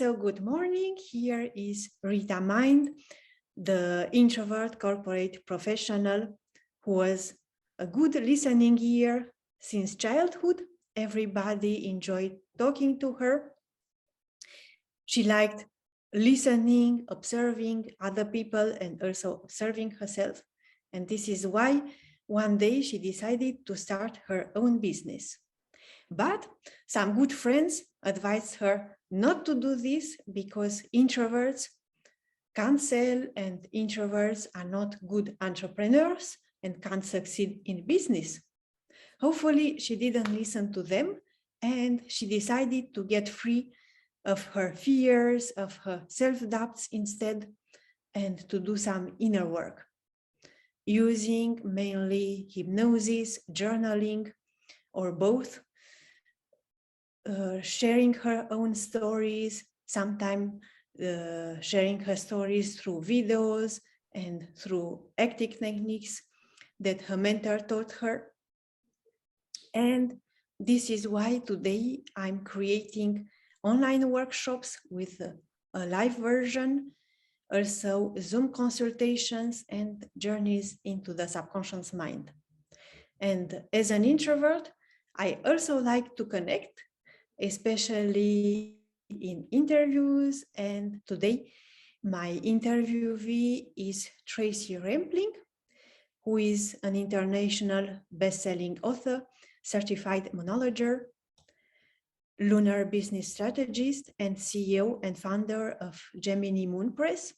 So good morning. Here is Rita Mind, the introvert corporate professional who was a good listening ear since childhood. Everybody enjoyed talking to her. She liked listening, observing other people, and also observing herself. And this is why one day she decided to start her own business. But some good friends advised her not to do this because introverts can't sell and introverts are not good entrepreneurs and can't succeed in business. Hopefully, she didn't listen to them and she decided to get free of her fears, of her self-doubts instead, and to do some inner work using mainly hypnosis, journaling, or both. Sharing her own stories, sometimes sharing her stories through videos and through acting techniques that her mentor taught her. And this is why today I'm creating online workshops with a live version, also Zoom consultations and journeys into the subconscious mind. And as an introvert, I also like to connect, especially in interviews. And today, my interviewee is Tracey Rempling, who is an international best-selling author, certified moonologer, lunar business strategist, and CEO and founder of Gemini Moon Press.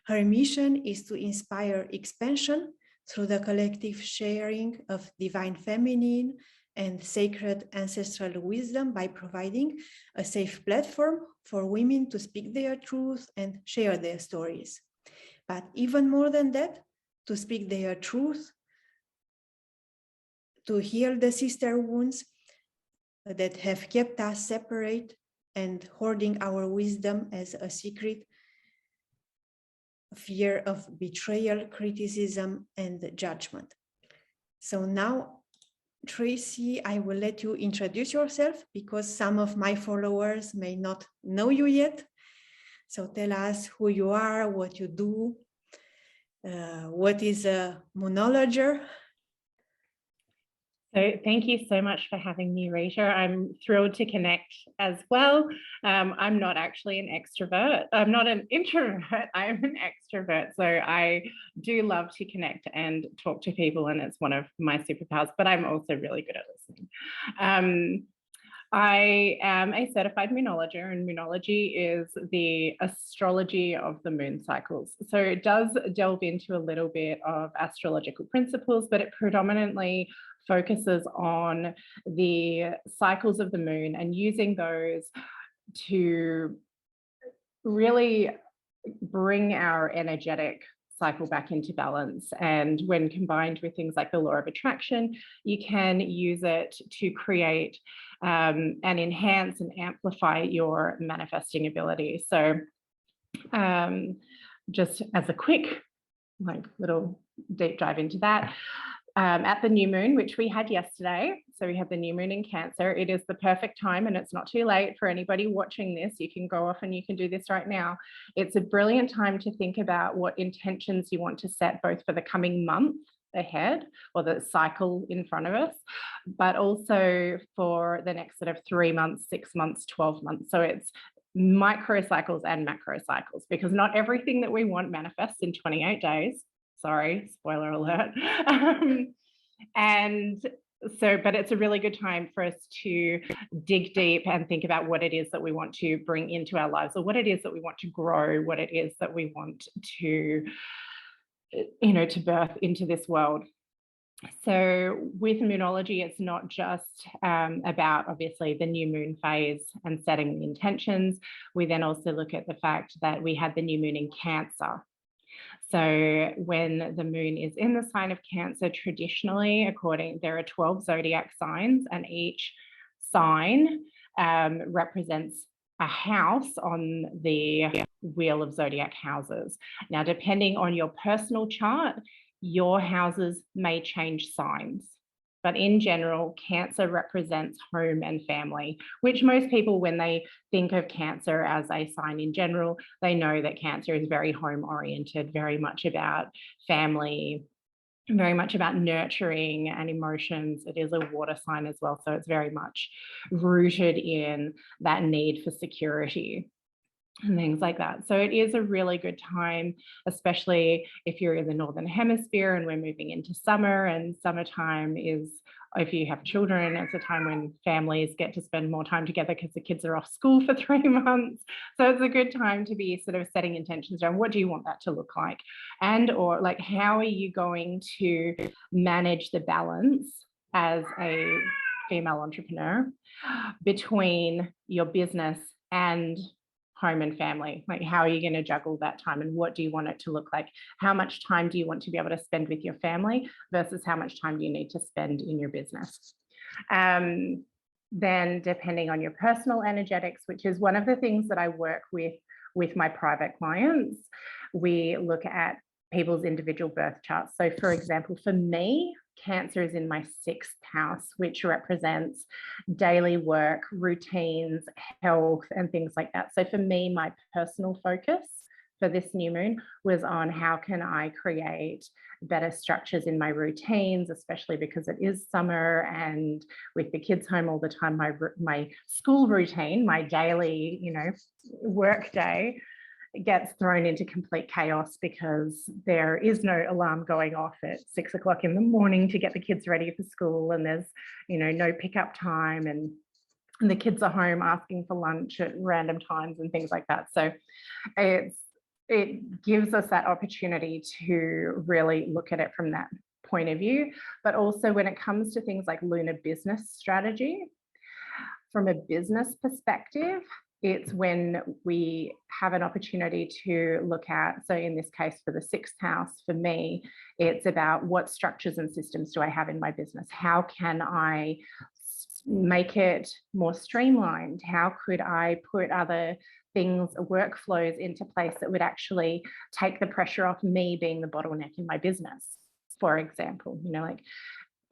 Her mission is to inspire expansion through the collective sharing of divine feminine and sacred ancestral wisdom by providing a safe platform for women to speak their truth and share their stories. But even more than that, to speak their truth, to heal the sister wounds that have kept us separate and hoarding our wisdom as a secret, fear of betrayal, criticism, and judgment. So now, Tracey, I will let you introduce yourself because some of my followers may not know you yet. So tell us who you are, what you do, what is a moonologer. So thank you so much for having me, Rita. I'm thrilled to connect as well. I'm not actually an extrovert. I'm not an introvert. I'm an extrovert. So I do love to connect and talk to people, and it's one of my superpowers, but I'm also really good at listening. I am a certified moonologer, and Moonology is the astrology of the moon cycles. So it does delve into a little bit of astrological principles, but it predominantly focuses on the cycles of the moon and using those to really bring our energetic cycle back into balance. And when combined with things like the law of attraction, you can use it to create and enhance and amplify your manifesting ability. So just as a quick little deep dive into that, at the new moon, which we had yesterday. So we have the new moon in Cancer. It is the perfect time, and it's not too late for anybody watching this. You can go off and you can do this right now. It's a brilliant time to think about what intentions you want to set both for the coming month ahead or the cycle in front of us, but also for the next sort of 3 months, 6 months, 12 months. So it's micro cycles and macro cycles, because not everything that we want manifests in 28 days. Sorry, spoiler alert. And so, but it's a really good time for us to dig deep and think about what it is that we want to bring into our lives, or what it is that we want to grow, what it is that we want to, to birth into this world. So with Moonology, it's not just about obviously the new moon phase and setting the intentions. We then also look at the fact that we had the new moon in Cancer. So when the moon is in the sign of Cancer, traditionally, there are 12 zodiac signs, and each sign represents a house on the wheel of zodiac houses. Now, depending on your personal chart, your houses may change signs. But in general, cancer represents home and family, which most people, when they think of cancer as a sign in general, they know that cancer is very home oriented, very much about family, very much about nurturing and emotions. It is a water sign as well. So it's very much rooted in that need for security and things like that. So it is a really good time, especially if you're in the Northern Hemisphere and we're moving into summer, and summertime is, if you have children, it's a time when families get to spend more time together because the kids are off school for 3 months. So it's a good time to be sort of setting intentions around what do you want that to look like? And or like, how are you going to manage the balance as a female entrepreneur between your business and home and family? Like, how are you going to juggle that time, and what do you want it to look like? How much time do you want to be able to spend with your family versus how much time do you need to spend in your business? Then depending on your personal energetics, which is one of the things that I work with my private clients, we look at people's individual birth charts. So for example, for me, Cancer is in my 6th house, which represents daily work, routines, health, and things like that. So for me, my personal focus for this new moon was on how can I create better structures in my routines, especially because it is summer and with the kids home all the time, my school routine, my daily, work day gets thrown into complete chaos because there is no alarm going off at 6 o'clock in the morning to get the kids ready for school, and there's no pickup time, and the kids are home asking for lunch at random times and things like that. So it gives us that opportunity to really look at it from that point of view. But also when it comes to things like lunar business strategy, from a business perspective, it's when we have an opportunity to look at, so in this case for the 6th house, for me, it's about what structures and systems do I have in my business? How can I make it more streamlined? How could I put other things, workflows into place that would actually take the pressure off me being the bottleneck in my business, for example? Like,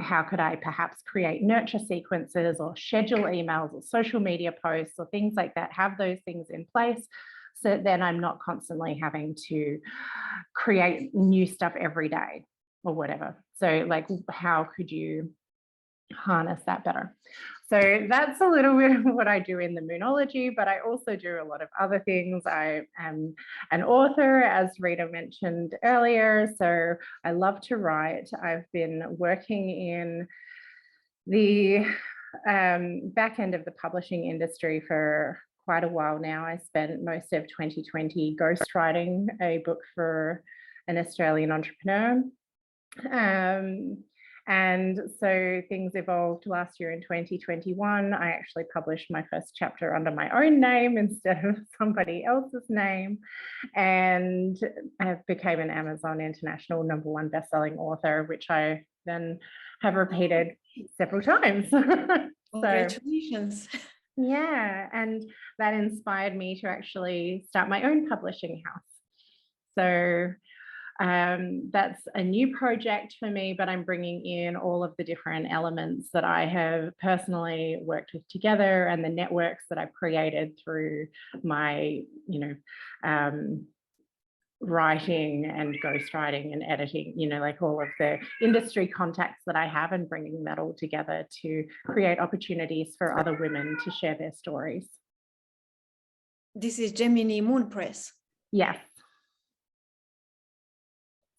how could I perhaps create nurture sequences or schedule emails or social media posts or things like that, have those things in place so that then I'm not constantly having to create new stuff every day or whatever. So like, how could you harness that better? So that's a little bit of what I do in the Moonology, but I also do a lot of other things. I am an author, as Rita mentioned earlier, so I love to write. I've been working in the back end of the publishing industry for quite a while now. I spent most of 2020 ghostwriting a book for an Australian entrepreneur. And so things evolved last year in 2021. I actually published my first chapter under my own name instead of somebody else's name, and I became an Amazon International #1 bestselling author, which I then have repeated several times. Congratulations. So, yeah, and that inspired me to actually start my own publishing house. So that's a new project for me, but I'm bringing in all of the different elements that I have personally worked with together and the networks that I've created through my, writing and ghostwriting and editing, like all of the industry contacts that I have, and bringing that all together to create opportunities for other women to share their stories. This is Gemini Moon Press. Yes.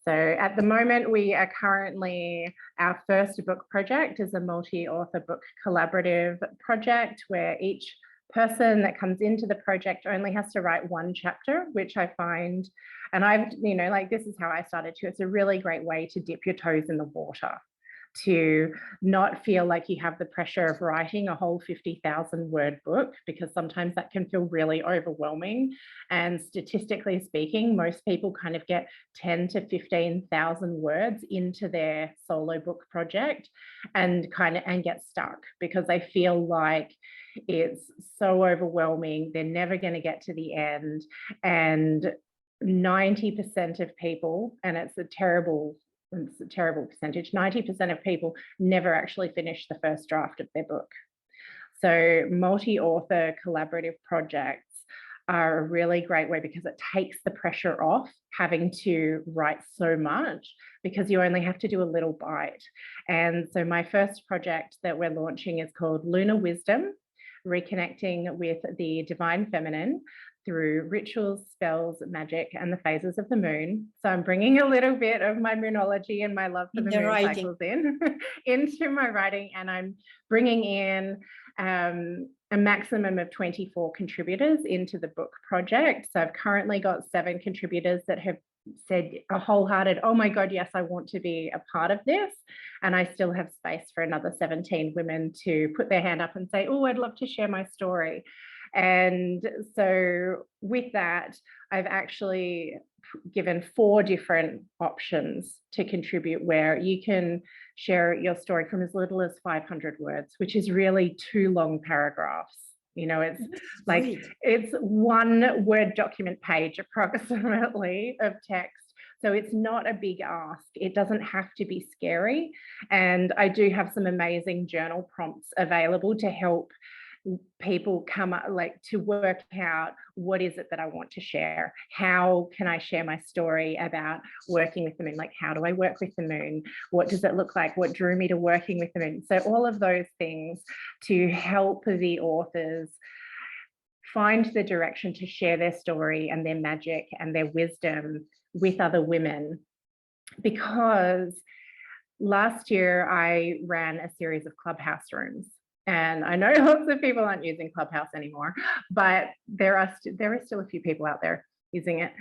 So at the moment, we are currently, our first book project is a multi-author book collaborative project where each person that comes into the project only has to write 1 chapter, which I find, and I've, like, this is how I started too. It's a really great way to dip your toes in the water, to not feel like you have the pressure of writing a whole 50,000 word book, because sometimes that can feel really overwhelming. And statistically speaking, most people kind of get 10 to 15,000 words into their solo book project and get stuck because they feel like it's so overwhelming. They're never going to get to the end. And 90% of people, and it's a terrible it's a terrible percentage, 90% of people never actually finish the first draft of their book. So multi-author collaborative projects are a really great way because it takes the pressure off having to write so much, because you only have to do a little bite. And so my first project that we're launching is called Lunar Wisdom, reconnecting with the divine feminine through rituals, spells, magic, and the phases of the moon. So I'm bringing a little bit of my moonology and my love for the moon cycles into my writing, and I'm bringing in a maximum of 24 contributors into the book project. So I've currently got 7 contributors that have said a wholehearted, oh my God, yes, I want to be a part of this. And I still have space for another 17 women to put their hand up and say, oh, I'd love to share my story. And so with that, I've actually given 4 different options to contribute, where you can share your story from as little as 500 words, which is really 2 long paragraphs. You know, it's like, it's 1 Word document page approximately of text. So it's not a big ask. It doesn't have to be scary. And I do have some amazing journal prompts available to help people come up, like, to work out what is it that I want to share. How can I share my story about working with the moon? Like, how do I work with the moon? What does it look like? What drew me to working with the moon? So all of those things to help the authors find the direction to share their story and their magic and their wisdom with other women. Because last year I ran a series of Clubhouse rooms, and I know lots of people aren't using Clubhouse anymore, but there are still a few people out there using it.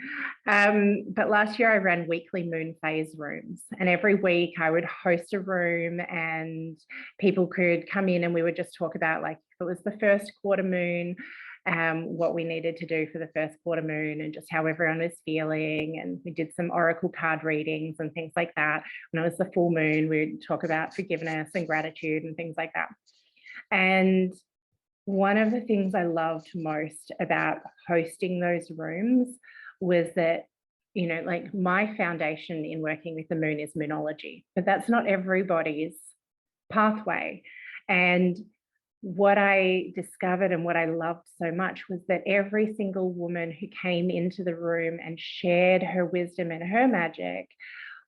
But last year I ran weekly moon phase rooms, and every week I would host a room and people could come in and we would just talk about, like, if it was the first quarter moon, what we needed to do for the first quarter moon and just how everyone was feeling. And we did some oracle card readings and things like that. When it was the full moon, we'd talk about forgiveness and gratitude and things like that. And one of the things I loved most about hosting those rooms was that, you know, like, my foundation in working with the moon is Moonology, but that's not everybody's pathway. And what I discovered and what I loved so much was that every single woman who came into the room and shared her wisdom and her magic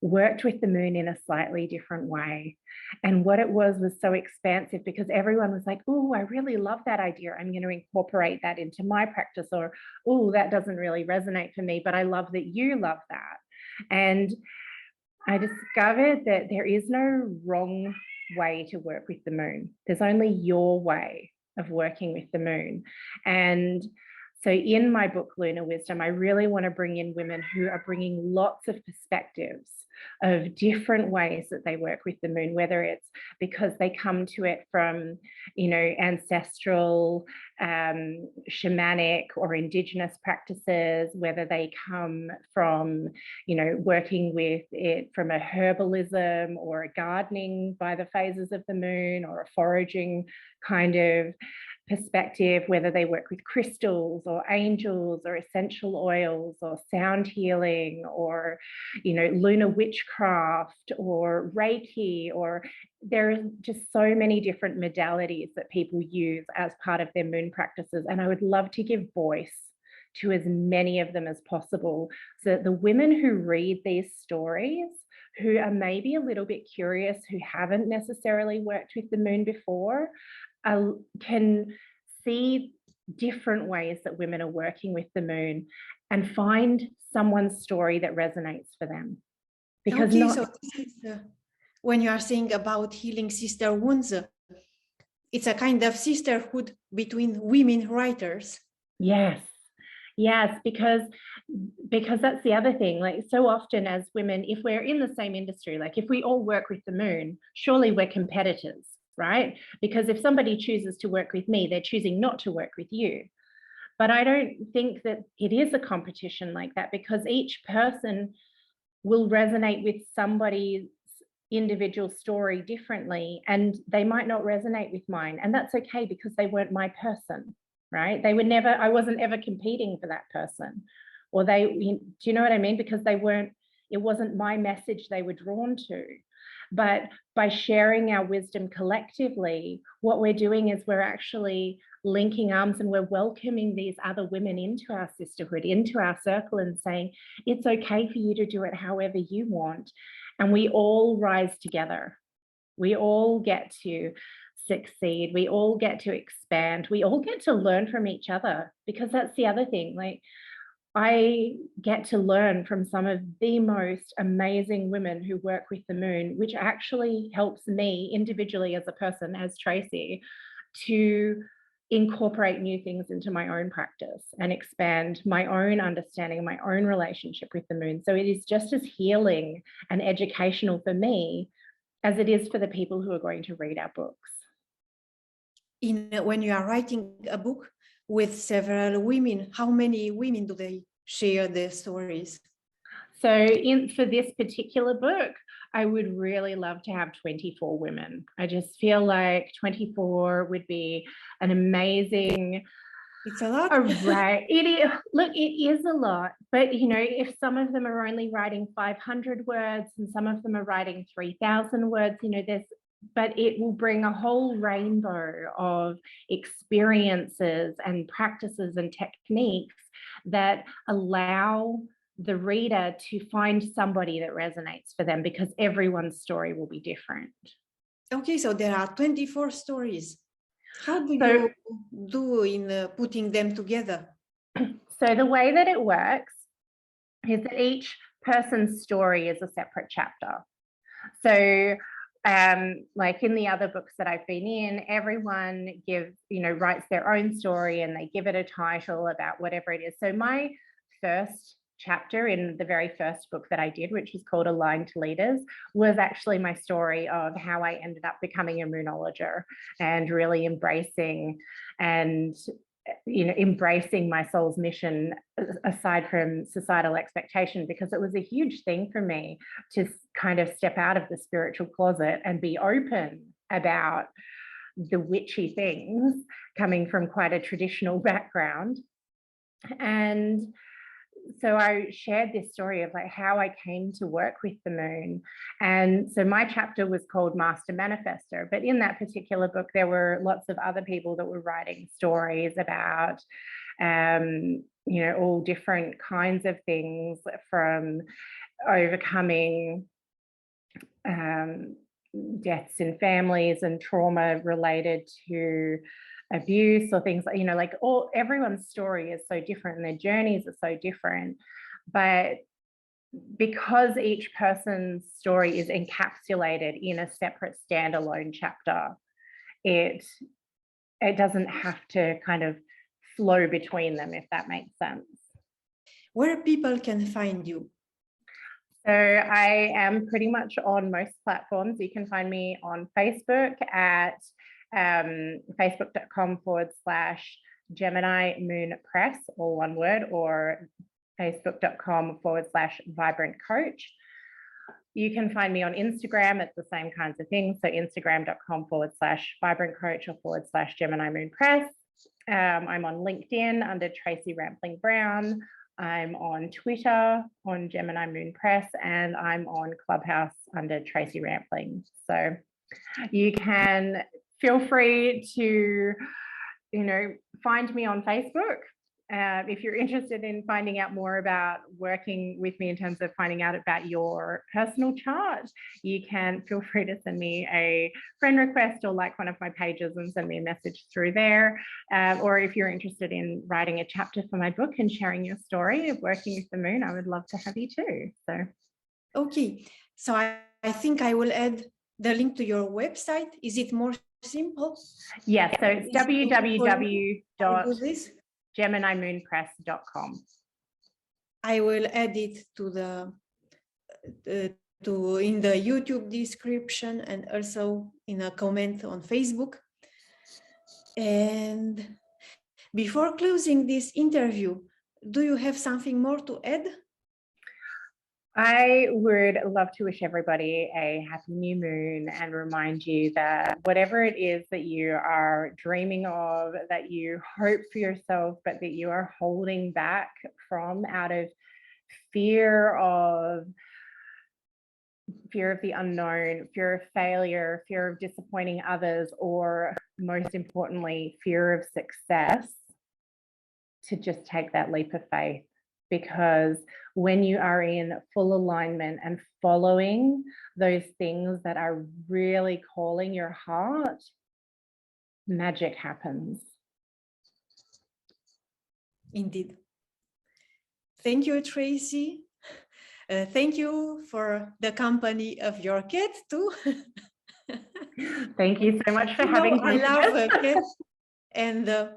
worked with the moon in a slightly different way. And what it was so expansive, because everyone was like, oh, I really love that idea. I'm going to incorporate that into my practice. Or, oh, that doesn't really resonate for me, but I love that you love that. And I discovered that there is no wrong way to work with the moon. There's only your way of working with the moon. And so in my book, Lunar Wisdom, I really want to bring in women who are bringing lots of perspectives of different ways that they work with the moon, whether it's because they come to it from, you know, ancestral, shamanic or indigenous practices, whether they come from, you know, working with it from a herbalism or a gardening by the phases of the moon, or a foraging kind of perspective, whether they work with crystals or angels or essential oils or sound healing or, you know, lunar witchcraft or Reiki, or there are just so many different modalities that people use as part of their moon practices. And I would love to give voice to as many of them as possible, so that the women who read these stories, who are maybe a little bit curious, who haven't necessarily worked with the moon before, can see different ways that women are working with the moon and find someone's story that resonates for them. Because so this is, when you are saying about healing sister wounds, it's a kind of sisterhood between women writers. Yes, because that's the other thing. Like, so often as women, if we're in the same industry, like if we all work with the moon, surely we're competitors, right? Because if somebody chooses to work with me, they're choosing not to work with you. But I don't think that it is a competition like that, because each person will resonate with somebody's individual story differently, and they might not resonate with mine. And that's okay, because they weren't my person, right? They were never, I wasn't ever competing for that person, or do you know what I mean? Because they weren't It wasn't my message they were drawn to. But by sharing our wisdom collectively, what we're doing is we're actually linking arms and we're welcoming these other women into our sisterhood, into our circle, and saying, it's okay for you to do it however you want. And we all rise together. We all get to succeed. We all get to expand. We all get to learn from each other, because that's the other thing. Like, I get to learn from some of the most amazing women who work with the moon, which actually helps me individually as a person, as Tracey, to incorporate new things into my own practice and expand my own understanding, my own relationship with the moon. So it is just as healing and educational for me as it is for the people who are going to read our books. When you are writing a book with several women, how many women do they share their stories? So for this particular book, I would really love to have 24 women. I just feel like 24 would be an amazing... It's a lot. Right. Look, it is a lot. But, you know, if some of them are only writing 500 words and some of them are writing 3,000 words, you know, but it will bring a whole rainbow of experiences and practices and techniques that allow the reader to find somebody that resonates for them, because everyone's story will be different. Okay, so there are 24 stories. How do you do in putting them together? So the way that it works is that each person's story is a separate chapter. So like in the other books that I've been in, everyone writes their own story and they give it a title about whatever it is. So my first chapter in the very first book that I did, which is called Aligned to Leaders, was actually my story of how I ended up becoming a moonologer and really embracing my soul's mission aside from societal expectation, because it was a huge thing for me to kind of step out of the spiritual closet and be open about the witchy things, coming from quite a traditional background. And so I shared this story of like how I came to work with the moon. And so my chapter was called Master Manifestor, but in that particular book, there were lots of other people that were writing stories about, all different kinds of things, from overcoming deaths in families and trauma related to abuse, or things like, everyone's story is so different and their journeys are so different. But because each person's story is encapsulated in a separate standalone chapter, it doesn't have to kind of flow between them, if that makes sense. Where people can find you? So I am pretty much on most platforms. You can find me on Facebook at facebook.com/Gemini Moon Press, all one word, or facebook.com/Vibrant Coach. You can find me on Instagram at the same kinds of things. So instagram.com/Vibrant Coach or /Gemini Moon Press. I'm on LinkedIn under Tracey Rempling Brown. I'm on Twitter on Gemini Moon Press, and I'm on Clubhouse under Tracey Rempling. So you can feel free to, find me on Facebook. If you're interested in finding out more about working with me in terms of finding out about your personal chart, you can feel free to send me a friend request or like one of my pages and send me a message through there. Or if you're interested in writing a chapter for my book and sharing your story of working with the moon, I would love to have you too. So, okay. So I think I will add the link to your website. Is it more simple? Yes. So it's www.GeminiMoonPress.com. I will add it to in the YouTube description and also in a comment on Facebook. And before closing this interview, do you have something more to add? I would love to wish everybody a happy new moon and remind you that whatever it is that you are dreaming of, that you hope for yourself, but that you are holding back from out of fear of fear of the unknown, fear of failure, fear of disappointing others, or most importantly, fear of success, to just take that leap of faith. Because when you are in full alignment and following those things that are really calling your heart, magic happens. Indeed. Thank you, Tracey. Thank you for the company of your cat too. Thank you so much for having I me. love cats, and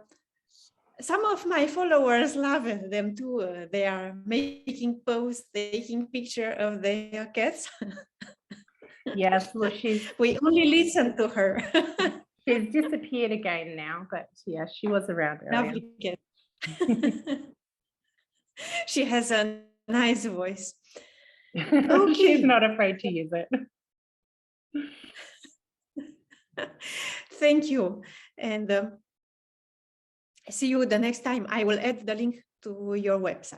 some of my followers love them too. They are making posts, taking picture of their cats. Yes, well, We only listen to her. she's disappeared again now, but yeah, she was around earlier. Lovely cat. She has a nice voice. Okay. She's not afraid to use it. Thank you. And see you the next time. I will add the link to your website.